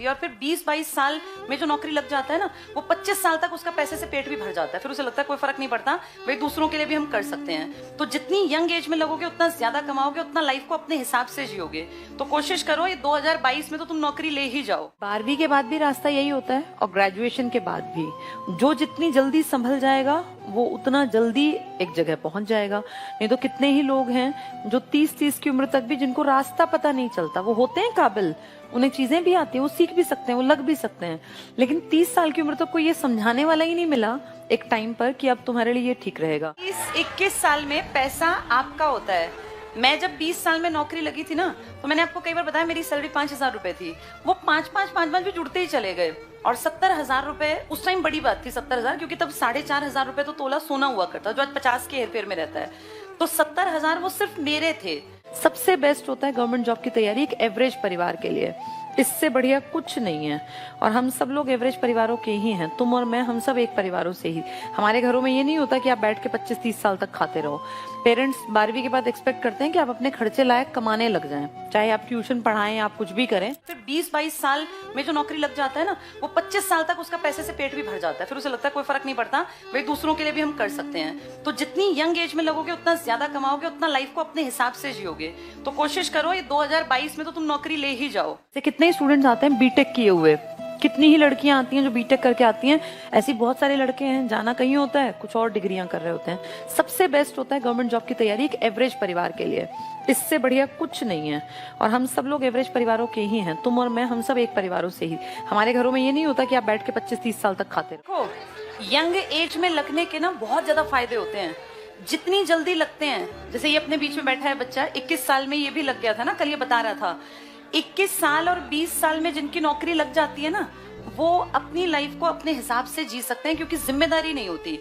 होती है। और फिर 20-22 साल में जो नौकरी लग जाता है ना, वो 25 साल तक उसका पैसे से पेट भी भर जाता है। फिर उसे लगता है कोई फर्क नहीं पड़ता, भाई दूसरों के लिए भी हम कर सकते हैं। तो जितनी यंग एज में लगोगे उतना ज्यादा कमाओगे, उतना लाइफ को अपने हिसाब से जियोगे। तो कोशिश करो ये 2022 में तो तुम नौकरी ले ही जाओ। 12वीं के बाद भी रास्ता यही होता है और ग्रेजुएशन के बाद भी। जो जितनी जल्दी संभल जाएगा वो उतना जल्दी एक जगह पहुंच जाएगा। नहीं तो कितने ही लोग हैं जो 30 की उम्र तक भी जिनको रास्ता पता नहीं चलता, वो होते हैं काबिल, उन्हें चीजें भी आती हैं, वो सीख भी सकते हैं, वो लग भी सकते हैं, लेकिन 30 साल की उम्र तक कोई ये समझाने वाला ही नहीं मिला एक टाइम पर कि अब तुम्हारे लिए ये ठीक रहेगा। 21 साल में पैसा आपका होता है। मैं जब 20 साल में नौकरी लगी थी ना, तो मैंने आपको कई बार बताया मेरी सैलरी 5,000 रुपए थी। वो 5,500 भी जुड़ते ही चले गए। और 70,000 रुपए उस टाइम बड़ी बात थी, 70,000, क्योंकि तब 4,500 रुपए तो तोला सोना हुआ करता, जो आज 50 के हेरफेर में रहता है। तो 70,000 वो सिर्फ मेरे थे। सबसे बेस्ट होता है गवर्नमेंट जॉब की तैयारी एक एवरेज परिवार के लिए, इससे बढ़िया कुछ नहीं है। और हम सब लोग एवरेज परिवारों के ही हैं, तुम और मैं, हम सब एक परिवारों से ही। हमारे घरों में ये नहीं होता कि आप बैठ के 25-30 साल तक खाते रहो। पेरेंट्स 12वीं के बाद एक्सपेक्ट करते हैं कि आप अपने खर्चे लायक कमाने लग जाएं, चाहे आप ट्यूशन पढ़ाएं, आप कुछ भी करें। फिर 20-22 साल में जो नौकरी लग जाता है ना, वो 25 साल तक उसका पैसे से पेट भी भर जाता है। फिर उसे लगता है कोई फर्क नहीं पड़ता, भाई दूसरों के लिए भी हम कर सकते हैं। तो जितनी यंग एज में लगोगे उतना ज्यादा कमाओगे, उतना लाइफ को अपने हिसाब से जियोगे। तो कोशिश करो ये 2022 में तो तुम नौकरी ले ही जाओ। कितने ही स्टूडेंट्स आते हैं बीटेक किए हुए, कितनी ही लड़कियां आती हैं जो बीटेक करके आती हैं, ऐसी बहुत सारे लड़के हैं, जाना कहीं होता है, कुछ और डिग्रियां कर रहे होते हैं। सबसे बेस्ट होता है गवर्नमेंट जॉब की तैयारी एक एवरेज परिवार के लिए, इससे बढ़िया कुछ नहीं है। और हम सब लोग एवरेज परिवारों के ही हैं, तुम और मैं, हम सब एक परिवारों से ही। हमारे घरों में ये नहीं होता कि आप बैठ के 25-30 साल तक खाते रहो। यंग एज में लगने के ना बहुत ज्यादा फायदे होते हैं। जितनी जल्दी लगते हैं, जैसे ये अपने बीच में बैठा है बच्चा, 21 साल में ये भी लग गया था ना, कल ये बता रहा था। 21 साल और 20 साल में जिनकी नौकरी लग जाती है ना, वो अपनी लाइफ को अपने हिसाब से जी सकते हैं, क्योंकि जिम्मेदारी नहीं होती।